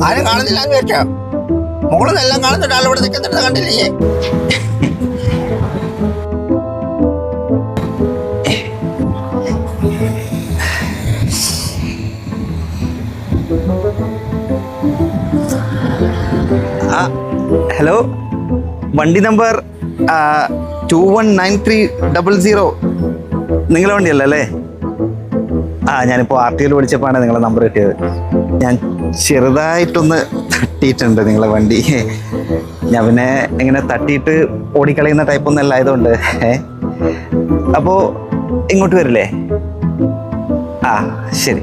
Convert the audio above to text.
ആരും കാണുന്നില്ല എന്ന് വിചാരിച്ചോ? മുകളിൽ നിന്നെല്ലാം കാണുന്നുണ്ട്, ആളിവിടെ നിൽക്കുന്നുണ്ട്, കണ്ടില്ലേ? ഹലോ, വണ്ടി നമ്പർ 219300 നിങ്ങളുടെ വണ്ടിയല്ലേ അല്ലേ? ഞാനിപ്പോൾ RTOയിൽ വിളിച്ചപ്പോഴാണ് നിങ്ങളെ നമ്പർ കിട്ടിയത്. ഞാൻ ചെറുതായിട്ടൊന്ന് തട്ടിയിട്ടുണ്ട് നിങ്ങളെ വണ്ടി. ഞാൻ പിന്നെ ഇങ്ങനെ തട്ടിയിട്ട് ഓടിക്കളയുന്ന ടൈപ്പൊന്നും അല്ല ആയതുകൊണ്ട്. അപ്പോൾ ഇങ്ങോട്ട് വരില്ലേ? ശരി.